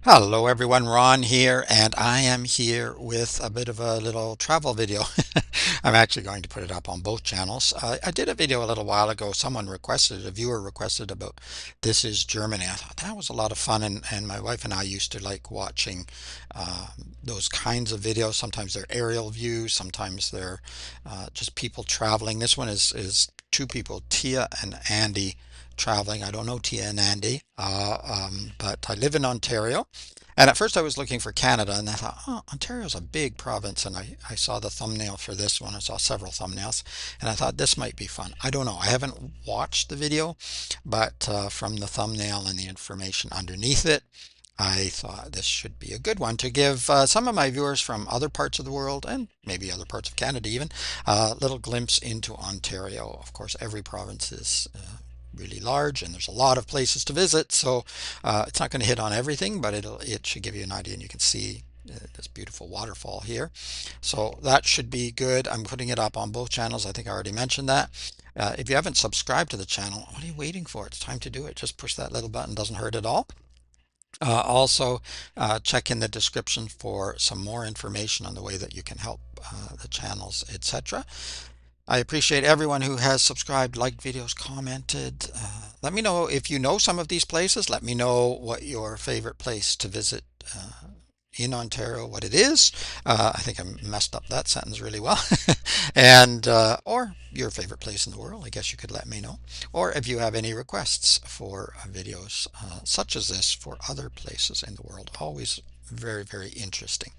Hello everyone, Ron here, and I am here with a bit of a little travel video. I'm actually going to put it up on both channels. I did a video a little while ago. A viewer requested about This is Germany. I thought that was a lot of fun, and my wife and I used to like watching uh, those kinds of videos. Sometimes they're aerial views, sometimes they're just people traveling. This one is two people, Tia and Andy, traveling. I don't know Tia and Andy, but I live in Ontario. And at first I was looking for Canada, and I thought, oh, Ontario's a big province. And I saw the thumbnail for this one. I saw several thumbnails, and I thought this might be fun. I don't know. I haven't watched the video, but from the thumbnail and the information underneath it, I thought this should be a good one to give some of my viewers from other parts of the world and maybe other parts of Canada even a little glimpse into Ontario. Of course, every province is really large and there's a lot of places to visit, so it's not going to hit on everything, but it should give you an idea, and you can see this beautiful waterfall here. So that should be good. I'm putting it up on both channels. I think I already mentioned that. If you haven't subscribed to the channel, what are you waiting for? It's time to do it. Just push that little button, doesn't hurt at all. Also, check in the description for some more information on the way that you can help the channels, etc. I appreciate everyone who has subscribed, liked videos, commented. Let me know if you know some of these places. Let me know what your favorite place to visit in Ontario, what it is. I think I messed up that sentence really well. And or your favorite place in the world, I guess you could let me know. Or if you have any requests for videos such as this for other places in the world, always very, very interesting.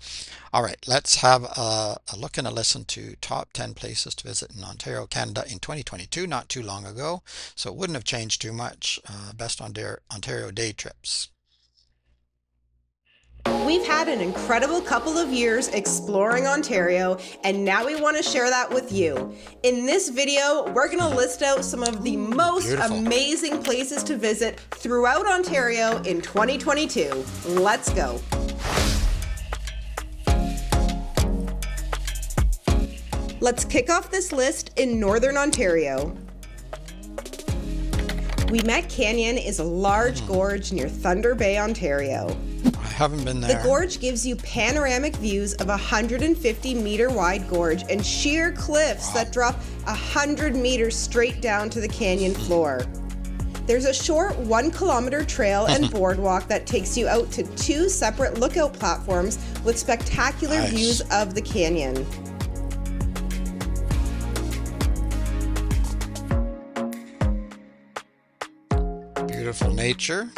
All right, let's have a look and a listen to top 10 places to visit in Ontario, Canada in 2022, not too long ago, so it wouldn't have changed too much. Best Ontario day trips. We've had an incredible couple of years exploring Ontario, and now we want to share that with you. In this video, we're going to list out some of the most Beautiful. amazing places to visit throughout Ontario in 2022. Let's go. Let's kick off this list in Northern Ontario. Wilmette Canyon is a large gorge near Thunder Bay, Ontario. I haven't been there. The gorge gives you panoramic views of a 150-meter wide gorge and sheer cliffs that drop 100 meters straight down to the canyon floor. There's a short 1-kilometer trail and boardwalk that takes you out to 2 separate lookout platforms with spectacular views of the canyon. Beautiful nature.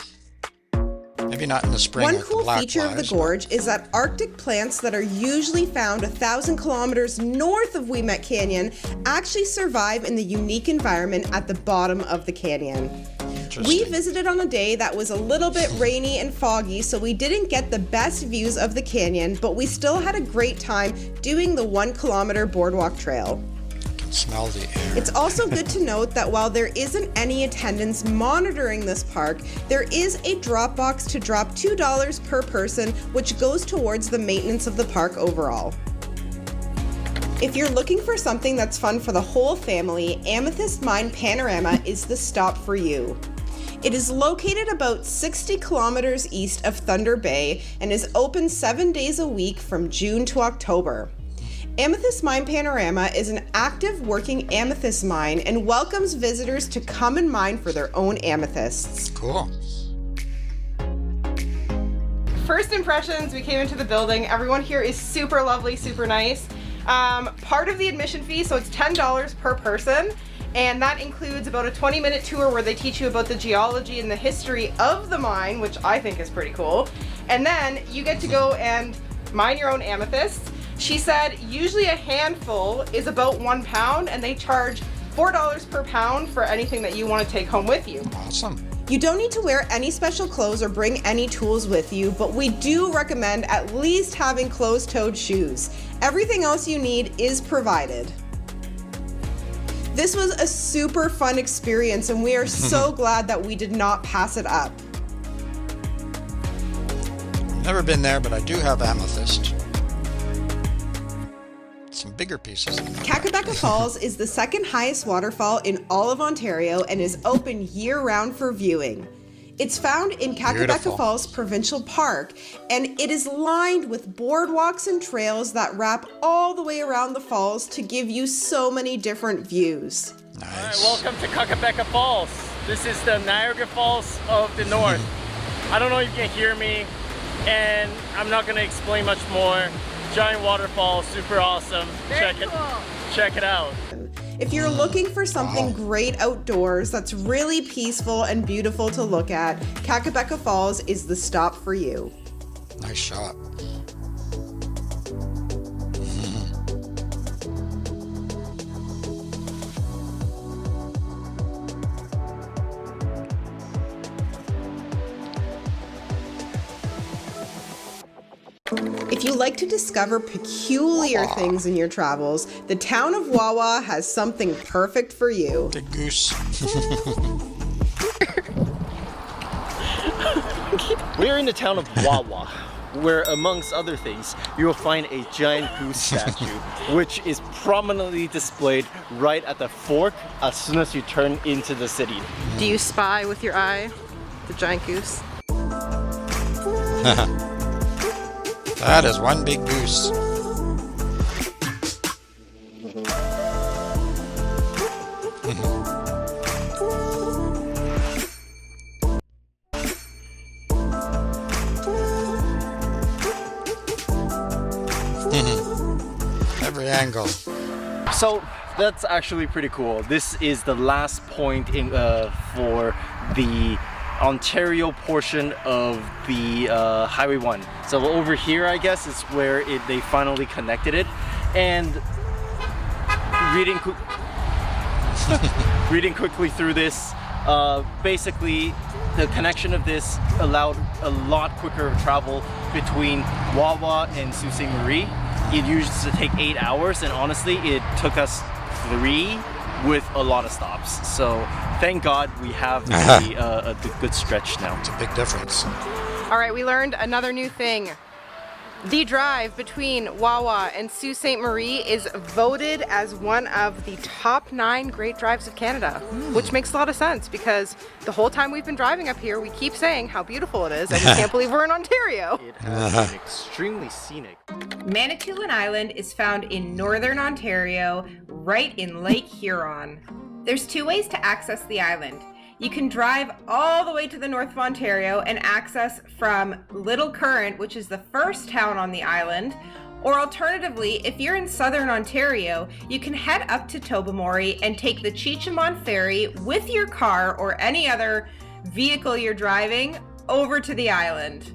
Maybe not in the spring. One cool feature of the gorge is that Arctic plants that are usually found 1,000 kilometers north of Wilmette Canyon actually survive in the unique environment at the bottom of the canyon. We visited on a day that was a little bit rainy and foggy, so we didn't get the best views of the canyon, but we still had a great time doing the 1-kilometer boardwalk trail. Smell the air. It's also good to note that while there isn't any attendance monitoring this park, there is a drop box to drop $2 per person, which goes towards the maintenance of the park overall. If you're looking for something that's fun for the whole family, Amethyst Mine Panorama is the stop for you. It is located about 60 kilometers east of Thunder Bay and is open 7 days a week from June to October. Amethyst Mine Panorama is an active working amethyst mine and welcomes visitors to come and mine for their own amethysts. Cool. First impressions, we came into the building. Everyone here is super lovely, super nice. Part of the admission fee, so it's $10 per person, and that includes about a 20-minute tour where they teach you about the geology and the history of the mine, which I think is pretty cool. And then you get to go and mine your own amethysts. She said usually a handful is about £1, and they charge $4 per pound for anything that you want to take home with you. Awesome. You don't need to wear any special clothes or bring any tools with you, but we do recommend at least having closed-toed shoes. Everything else you need is provided. This was a super fun experience, and we are so glad that we did not pass it up. Never been there, but I do have amethyst. Some bigger pieces. Kakabeka Falls is the second highest waterfall in all of Ontario and is open year-round for viewing. It's found in Kakabeka Beautiful. Falls Provincial Park, and it is lined with boardwalks and trails that wrap all the way around the falls to give you so many different views. Alright, Nice. welcome to Kakabeka Falls. This is the Niagara Falls of the North. I don't know if you can hear me, and I'm not gonna explain much more. Giant waterfall, super awesome. Check it out. If you're looking for something Wow. great outdoors that's really peaceful and beautiful to look at, Kakabeka Falls is the stop for you. Nice shot. If you like to discover peculiar things in your travels, the town of Wawa has something perfect for you. Big goose. We're in the town of Wawa, where amongst other things, you will find a giant goose statue, which is prominently displayed right at the fork as soon as you turn into the city. Do you spy with your eye the giant goose? That is one big goose. Every angle. So that's actually pretty cool. This is the last point in for the Ontario portion of the Highway 1. So over here, I guess, is where they finally connected it. And reading reading quickly through this, basically the connection of this allowed a lot quicker travel between Wawa and Sault Ste. Marie. It used to take 8 hours, and honestly, it took us 3 with a lot of stops. So thank God we have the good stretch now. It's a big difference. All right, we learned another new thing. The drive between Wawa and Sault Ste. Marie is voted as one of the top 9 great drives of Canada, which makes a lot of sense because the whole time we've been driving up here, we keep saying how beautiful it is, and we can't believe we're in Ontario. It has been extremely scenic. Manitoulin Island is found in northern Ontario, right in Lake Huron. There's 2 ways to access the island. You can drive all the way to the north of Ontario and access from Little Current, which is the first town on the island, or alternatively, if you're in southern Ontario, you can head up to Tobermory and take the Cheecham ferry with your car or any other vehicle you're driving over to the island.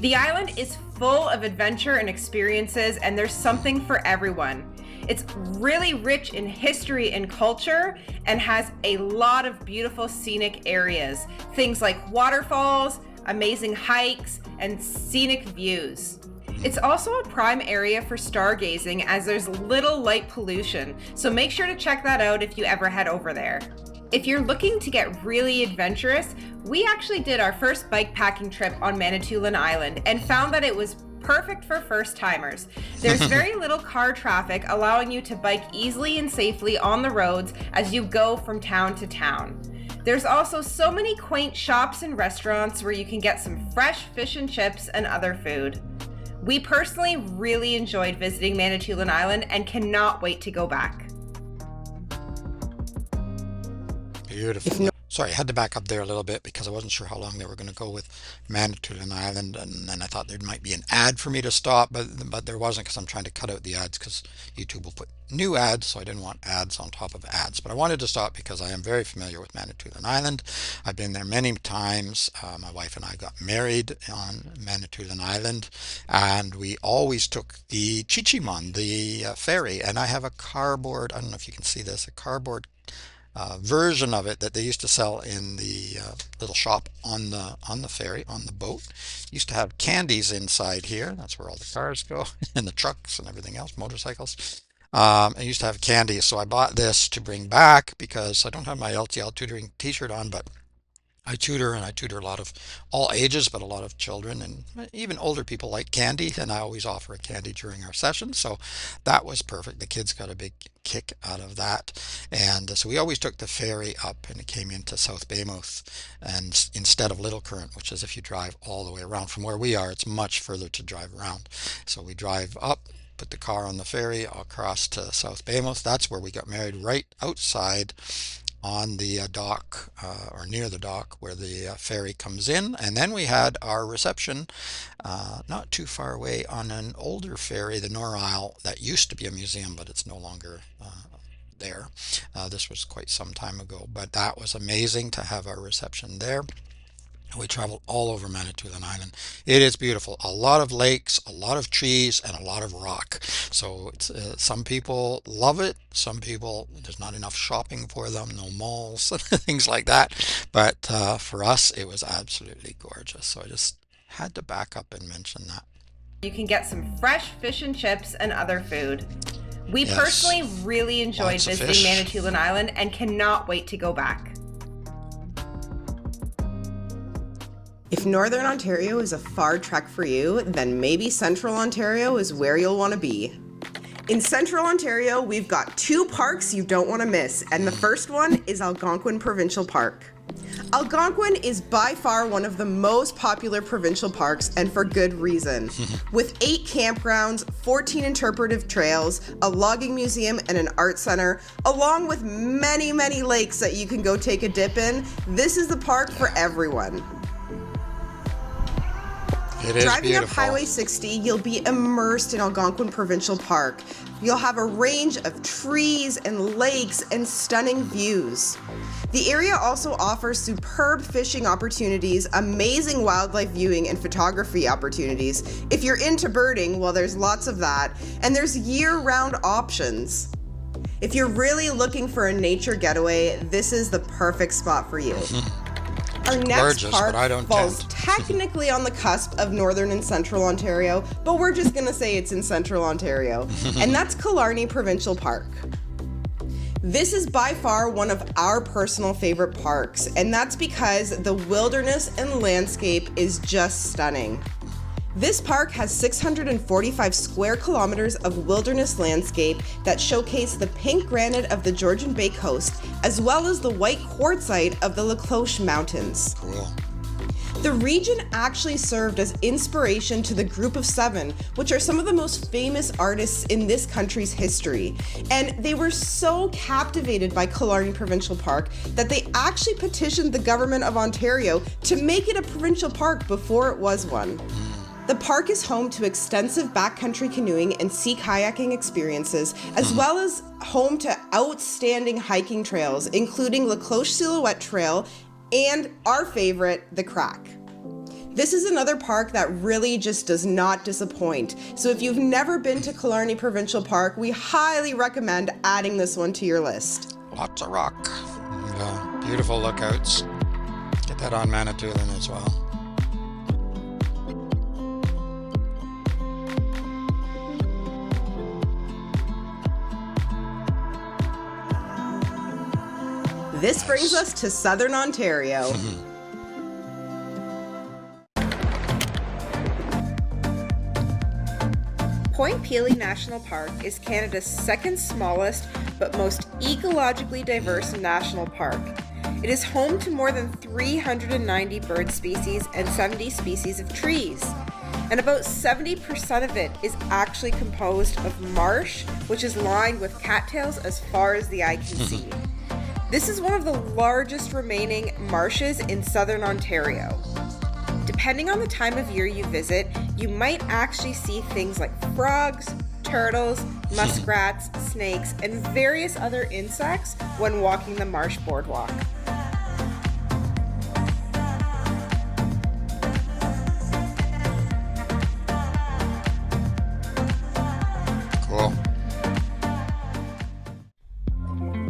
The island is full of adventure and experiences, and there's something for everyone. It's really rich in history and culture and has a lot of beautiful scenic areas. Things like waterfalls, amazing hikes, and scenic views. It's also a prime area for stargazing as there's little light pollution, so make sure to check that out if you ever head over there. If you're looking to get really adventurous, we actually did our first bike packing trip on Manitoulin Island and found that it was perfect for first timers. There's very little car traffic, allowing you to bike easily and safely on the roads as you go from town to town. There's also so many quaint shops and restaurants where you can get some fresh fish and chips and other food. We personally really enjoyed visiting Manitoulin Island and cannot wait to go back. Beautiful. Sorry, I had to back up there a little bit because I wasn't sure how long they were going to go with Manitoulin Island, and then I thought there might be an ad for me to stop, but there wasn't because I'm trying to cut out the ads because YouTube will put new ads, so I didn't want ads on top of ads. But I wanted to stop because I am very familiar with Manitoulin Island. I've been there many times. My wife and I got married on Manitoulin Island, and we always took the Chichimon, the ferry, and I have a cardboard, I don't know if you can see this, a cardboard version of it that they used to sell in the little shop on the ferry, on the boat. Used to have candies inside here. That's where all the cars go and the trucks and everything else, motorcycles. I used to have candy, so I bought this to bring back because I don't have my L.T.L tutoring t-shirt on, but I tutor, and I tutor a lot of all ages, but a lot of children and even older people like candy. And I always offer a candy during our session. So that was perfect. The kids got a big kick out of that. And so we always took the ferry up and it came into South Baymouth. And instead of Little Current, which is if you drive all the way around from where we are, it's much further to drive around. So we drive up, put the car on the ferry across to South Baymouth. That's where we got married, right outside on the dock, or near the dock where the ferry comes in. And then we had our reception not too far away on an older ferry, the Nor Isle, that used to be a museum, but it's no longer there. This was quite some time ago, but that was amazing to have our reception there. We traveled all over Manitoulin Island. It is beautiful. A lot of lakes, a lot of trees, and a lot of rock. So it's, some people love it. Some people, there's not enough shopping for them, no malls, things like that. But for us, it was absolutely gorgeous. So I just had to back up and mention that. You can get some fresh fish and chips and other food. We Yes. personally really enjoyed Lots of visiting fish. Manitoulin Island and cannot wait to go back. If Northern Ontario is a far trek for you, then maybe Central Ontario is where you'll want to be. In Central Ontario, we've got 2 parks you don't want to miss, and the first one is Algonquin Provincial Park. Algonquin is by far one of the most popular provincial parks, and for good reason. With 8 campgrounds, 14 interpretive trails, a logging museum, and an art center, along with many, many lakes that you can go take a dip in, this is the park for everyone. It is Driving beautiful. up Highway 60, you'll be immersed in Algonquin Provincial Park. You'll have a range of trees and lakes and stunning views. The area also offers superb fishing opportunities, amazing wildlife viewing and photography opportunities. If you're into birding, well, there's lots of that, and there's year-round options. If you're really looking for a nature getaway, this is the perfect spot for you. Our next Gorgeous, park but I don't falls tempt. technically on the cusp of Northern and Central Ontario, but we're just going to say it's in Central Ontario, and that's Killarney Provincial Park. This is by far one of our personal favorite parks, and that's because the wilderness and landscape is just stunning. This park has 645 square kilometers of wilderness landscape that showcase the pink granite of the Georgian Bay Coast, as well as the white quartzite of the La Cloche Mountains. Cool. The region actually served as inspiration to the Group of Seven, which are some of the most famous artists in this country's history. And they were so captivated by Killarney Provincial Park that they actually petitioned the government of Ontario to make it a provincial park before it was one. The park is home to extensive backcountry canoeing and sea kayaking experiences, as well as home to outstanding hiking trails, including La Cloche Silhouette Trail and our favorite, the Crack. This is another park that really just does not disappoint. So if you've never been to Killarney Provincial Park, we highly recommend adding this one to your list. Lots of rock. And, beautiful lookouts. Get that on Manitoulin as well. This brings us to Southern Ontario. Point Pelee National Park is Canada's second smallest but most ecologically diverse national park. It is home to more than 390 bird species and 70 species of trees. And about 70% of it is actually composed of marsh, which is lined with cattails as far as the eye can see. This is one of the largest remaining marshes in Southern Ontario. Depending on the time of year you visit, you might actually see things like frogs, turtles, muskrats, snakes, and various other insects when walking the marsh boardwalk. Cool.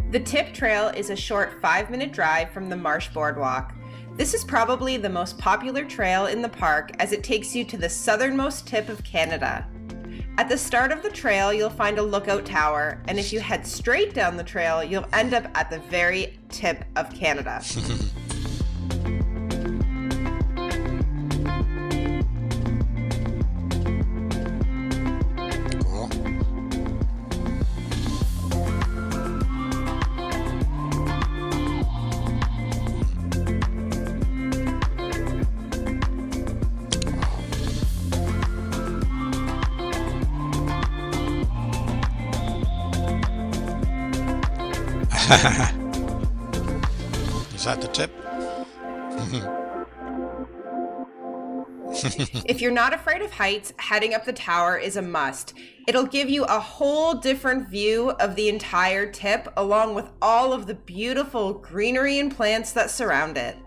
The Tip Trail is a short 5-minute drive from the Marsh Boardwalk. This is probably the most popular trail in the park as it takes you to the southernmost tip of Canada. At the start of the trail, you'll find a lookout tower, and if you head straight down the trail, you'll end up at the very tip of Canada. Is that the tip? If you're not afraid of heights, heading up the tower is a must. It'll give you a whole different view of the entire tip, along with all of the beautiful greenery and plants that surround it.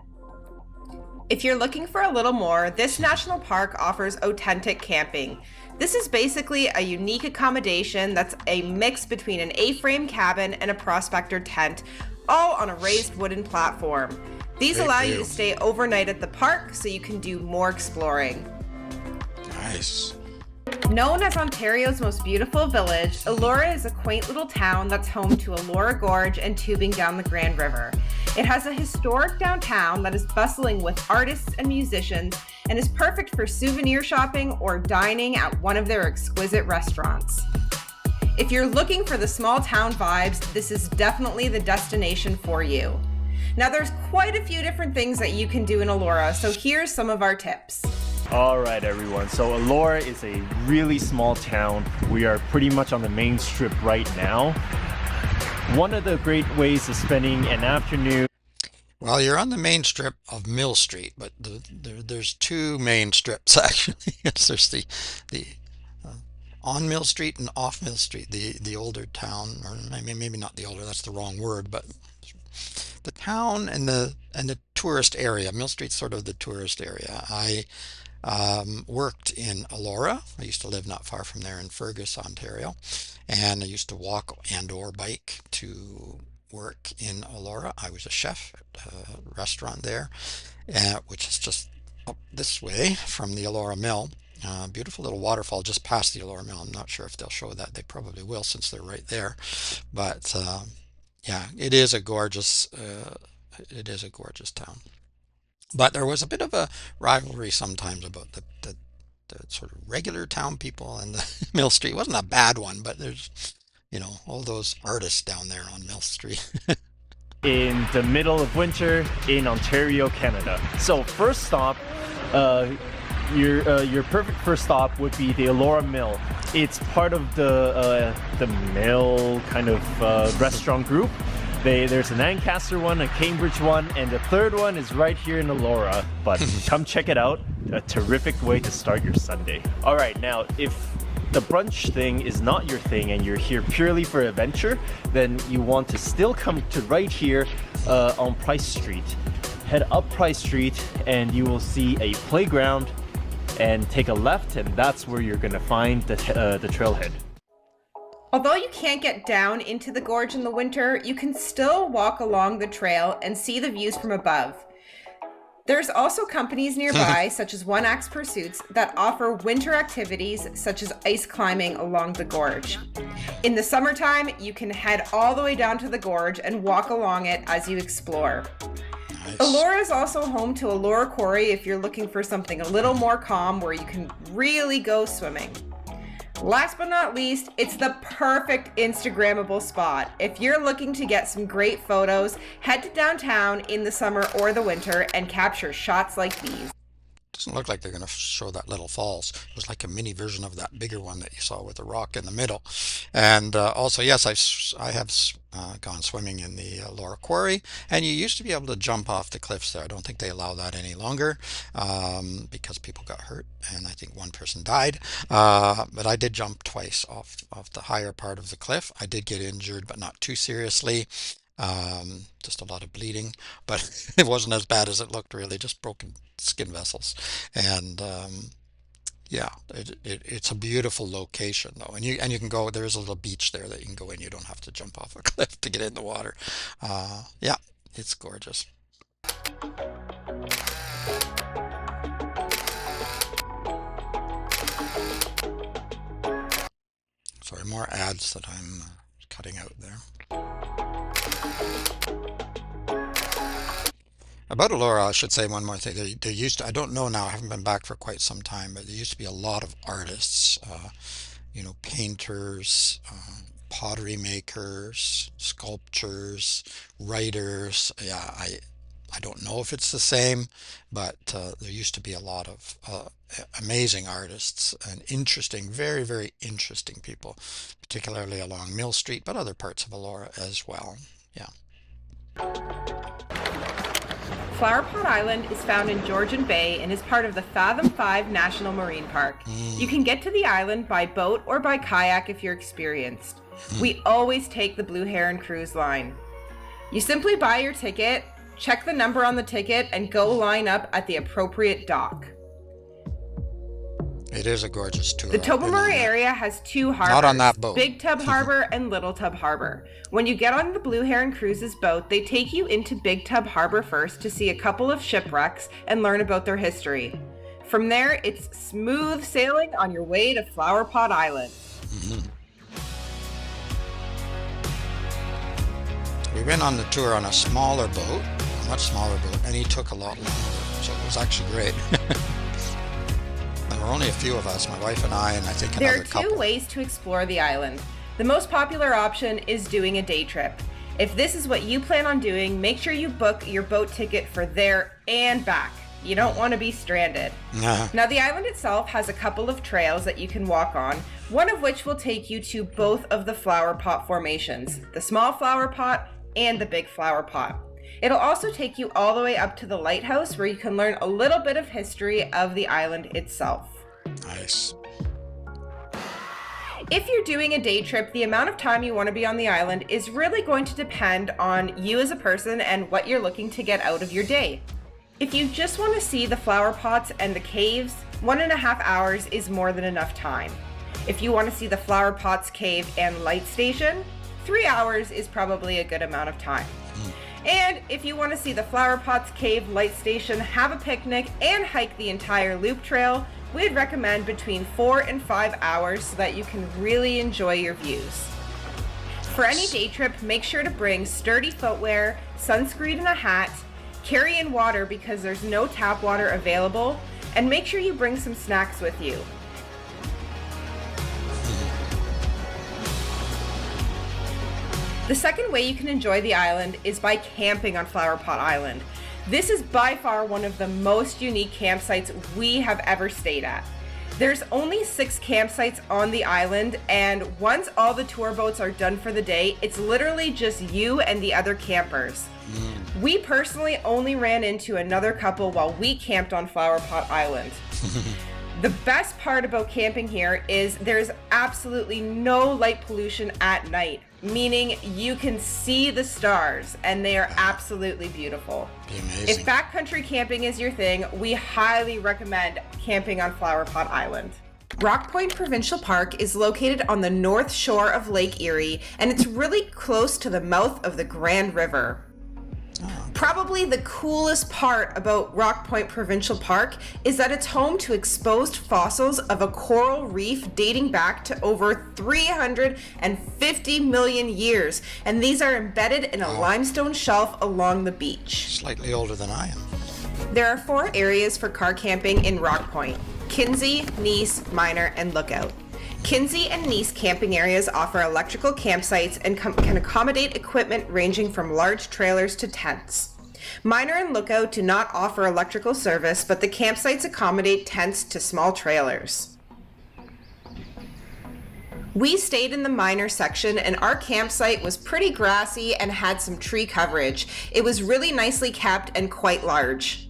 If you're looking for a little more, this national park offers authentic camping. This is basically a unique accommodation that's a mix between an A-frame cabin and a prospector tent, all on a raised wooden platform. These Great allow you view. to stay overnight at the park so you can do more exploring. Nice. Known as Ontario's most beautiful village, Elora is a quaint little town that's home to Elora Gorge and tubing down the Grand River. It has a historic downtown that is bustling with artists and musicians and is perfect for souvenir shopping or dining at one of their exquisite restaurants. If you're looking for the small town vibes, this is definitely the destination for you. Now there's quite a few different things that you can do in Elora, so here's some of our tips. All right, everyone. So Elora is a really small town. We are pretty much on the main strip right now. One of the great ways of spending an afternoon. Well, you're on the main strip of Mill Street, but there's two main strips actually. Yes, there's the on Mill Street and off Mill Street, the older town, or maybe not the older, that's the wrong word, but the town and the tourist area. Mill Street's sort of the tourist area. I worked in Elora. I used to live not far from there in Fergus, Ontario, and I used to walk and or bike to work in Elora. I was a chef at a restaurant there, which is just up this way from the Elora Mill. Beautiful little waterfall just past the Elora Mill. I'm not sure if they'll show that. They probably will since they're right there. But yeah, it is a gorgeous town. But there was a bit of a rivalry sometimes about the sort of regular town people and the Mill Street. It wasn't a bad one, but there's, all those artists down there on Mill Street. In the middle of winter in Ontario, Canada. So first stop, your perfect first stop would be the Elora Mill. It's part of the Mill kind of restaurant group. There's an Ancaster one, a Cambridge one, and the third one is right here in Elora. But come check it out. A terrific way to start your Sunday. All right, now if the brunch thing is not your thing and you're here purely for adventure, then you want to still come to right here on Price Street. Head up Price Street and you will see a playground, and take a left, and that's where you're gonna find the trailhead. Although you can't get down into the gorge in the winter, you can still walk along the trail and see the views from above. There's also companies nearby, such as One Axe Pursuits, that offer winter activities such as ice climbing along the gorge. In the summertime, you can head all the way down to the gorge and walk along it as you explore. Nice. Elora is also home to Elora Quarry if you're looking for something a little more calm where you can really go swimming. Last but not least, it's the perfect Instagrammable spot. If you're looking to get some great photos, head to downtown in the summer or the winter and capture shots like these. Doesn't look like they're going to show that little falls. It was like a mini version of that bigger one that you saw with the rock in the middle. And also, yes, I have gone swimming in the Laura Quarry, and you used to be able to jump off the cliffs there. I don't think they allow that any longer because people got hurt, and I think one person died. But I did jump twice off the higher part of the cliff. I did get injured, but not too seriously. Just a lot of bleeding, but it wasn't as bad as it looked, really, just broken skin vessels. And yeah, it's a beautiful location though, and you can go. There is a little beach there that you can go in. You don't have to jump off a cliff to get in the water. Yeah, it's gorgeous. Sorry, more ads that I'm cutting out there. About Elora, I should say one more thing. There used to, I don't know now, I haven't been back for quite some time, but there used to be a lot of artists, painters, pottery makers, sculptors, writers. Yeah, I don't know if it's the same, but there used to be a lot of amazing artists and interesting, very, very interesting people, particularly along Mill Street, but other parts of Elora as well. Yeah. Flower Pot Island is found in Georgian Bay and is part of the Fathom 5 National Marine Park. You can get to the island by boat or by kayak if you're experienced. We always take the Blue Heron Cruise line. You simply buy your ticket, check the number on the ticket, and go line up at the appropriate dock. It is a gorgeous tour. The Tobermory area has two harbors, Not on that boat. Big Tub Harbor and Little Tub Harbor. When you get on the Blue Heron Cruises boat, they take you into Big Tub Harbor first to see a couple of shipwrecks and learn about their history. From there, it's smooth sailing on your way to Flower Pot Island. We went on the tour on a smaller boat, a much smaller boat, and he took a lot longer, so it was actually great. There were only a few of us, my wife and I think another couple. There are two ways to explore the island. The most popular option is doing a day trip. If this is what you plan on doing, make sure you book your boat ticket for there and back. You don't want to be stranded. Now, the island itself has a couple of trails that you can walk on, one of which will take you to both of the flower pot formations, the small flower pot and the big flower pot. It'll also take you all the way up to the lighthouse where you can learn a little bit of history of the island itself. Nice. If you're doing a day trip, the amount of time you want to be on the island is really going to depend on you as a person and what you're looking to get out of your day. If you just want to see the flower pots and the caves, 1.5 hours is more than enough time. If you want to see the flower pots, cave, and light station, 3 hours is probably a good amount of time. And if you want to see the flower pots, cave, light station, have a picnic, and hike the entire loop trail, we'd recommend between 4 and 5 hours so that you can really enjoy your views. For any day trip, make sure to bring sturdy footwear, sunscreen and a hat, carry in water because there's no tap water available, and make sure you bring some snacks with you. The second way you can enjoy the island is by camping on Flower Pot Island. This is by far one of the most unique campsites we have ever stayed at. There's only 6 campsites on the island, and once all the tour boats are done for the day, it's literally just you and the other campers. We personally only ran into another couple while we camped on Flower Pot Island. The best part about camping here is there's absolutely no light pollution at night, meaning you can see the stars and they are absolutely beautiful. Be amazing. If backcountry camping is your thing, we highly recommend camping on Flower Pot Island. Rock Point Provincial Park is located on the north shore of Lake Erie, and it's really close to the mouth of the Grand River. Probably the coolest part about Rock Point Provincial Park is that it's home to exposed fossils of a coral reef dating back to over 350 million years, and these are embedded in a limestone shelf along the beach. Slightly older than I am. There are 4 areas for car camping in Rock Point: Kinsey, Nice, Minor, and Lookout. Kinsey and Nice camping areas offer electrical campsites and can accommodate equipment ranging from large trailers to tents. Minor and Lookout do not offer electrical service, but the campsites accommodate tents to small trailers. We stayed in the Minor section, and our campsite was pretty grassy and had some tree coverage. It was really nicely kept and quite large.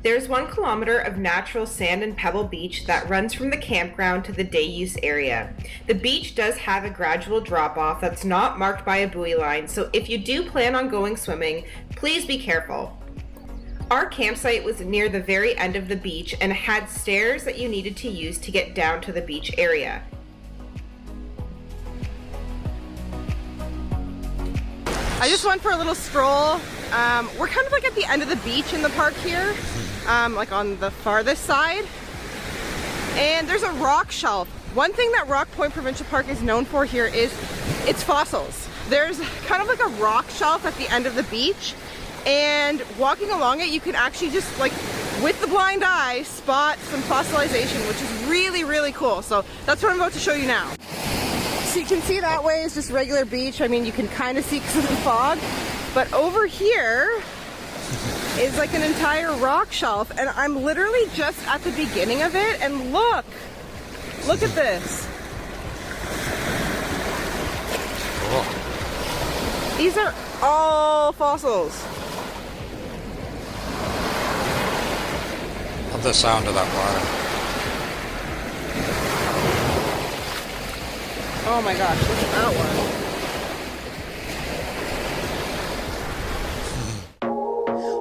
There's 1 kilometer of natural sand and pebble beach that runs from the campground to the day use area. The beach does have a gradual drop off that's not marked by a buoy line, so if you do plan on going swimming, please be careful. Our campsite was near the very end of the beach and had stairs that you needed to use to get down to the beach area. I just went for a little stroll. We're kind of like at the end of the beach in the park here, like on the farthest side. And there's a rock shelf. One thing that Rock Point Provincial Park is known for here is its fossils. There's kind of like a rock shelf at the end of the beach, and walking along it, you can actually just like with the blind eye spot some fossilization, which is really, really cool. So that's what I'm about to show you now. So you can see that way is just regular beach. I mean, you can kind of see because of the fog, but over here is like an entire rock shelf, and I'm literally just at the beginning of it, and look at this. Cool. These are all fossils. Love the sound of that water. Oh my gosh, look at that one.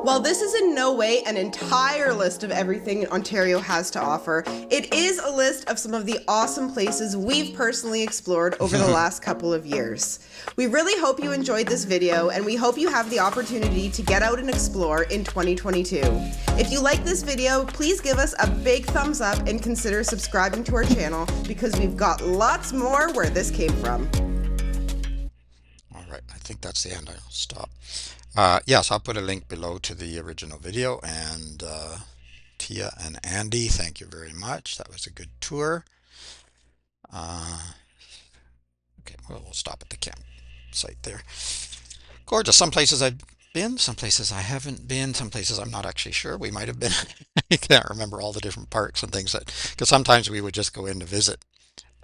While this is in no way an entire list of everything Ontario has to offer, it is a list of some of the awesome places we've personally explored over the last couple of years. We really hope you enjoyed this video, and we hope you have the opportunity to get out and explore in 2022. If you like this video, please give us a big thumbs up and consider subscribing to our channel, because we've got lots more where this came from. All right, I think that's the end. I'll stop. Yes, I'll put a link below to the original video. And Tia and Andy, thank you very much. That was a good tour. Okay, well, we'll stop at the campsite there. Gorgeous. Some places I've been, some places I haven't been, some places I'm not actually sure we might have been. I can't remember all the different parks and things that, because sometimes we would just go in to visit,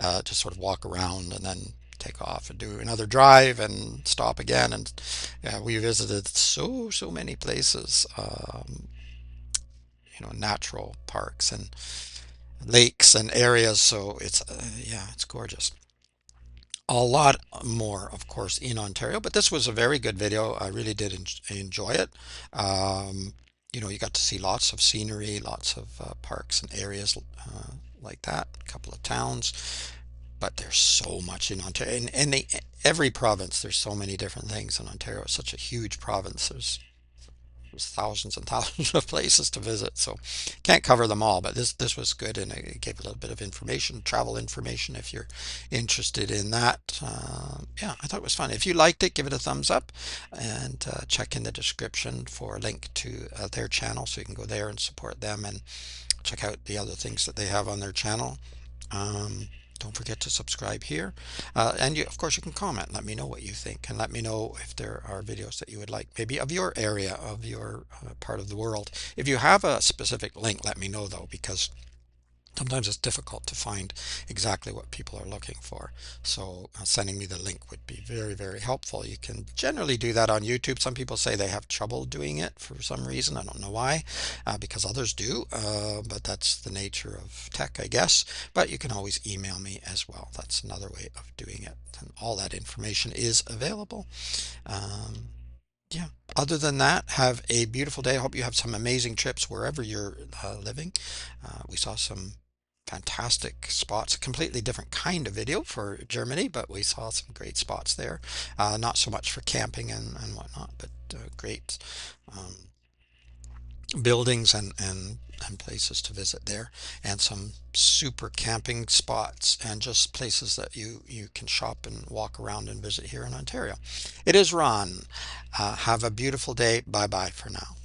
just sort of walk around and then take off and do another drive and stop again. And yeah, we visited so many places, natural parks and lakes and areas. So it's yeah, it's gorgeous. A lot more, of course, in Ontario, but this was a very good video. I really did enjoy it. You got to see lots of scenery, lots of parks and areas like that, a couple of towns. But there's so much in Ontario. In every province, there's so many different things in Ontario. It's such a huge province. There's thousands and thousands of places to visit, so can't cover them all. But this was good, and it gave a little bit of information, travel information, if you're interested in that. Yeah, I thought it was fun. If you liked it, give it a thumbs up, and check in the description for a link to their channel, so you can go there and support them and check out the other things that they have on their channel. Don't forget to subscribe here. And of course, you can comment. Let me know what you think, and let me know if there are videos that you would like, maybe of your area, of your part of the world. If you have a specific link, let me know, though, because sometimes it's difficult to find exactly what people are looking for. So sending me the link would be very helpful. You can generally do that on YouTube. Some people say they have trouble doing it for some reason. I don't know why, because others do, but that's the nature of tech, I guess. But you can always email me as well. That's another way of doing it. And all that information is available. Yeah. Other than that, have a beautiful day. I hope you have some amazing trips wherever you're living. We saw some fantastic spots, a completely different kind of video for Germany, but we saw some great spots there. Not so much for camping and whatnot, but great buildings and places to visit there, and some super camping spots and just places that you can shop and walk around and visit here in Ontario. It is Ron. Have a beautiful day. Bye bye for now.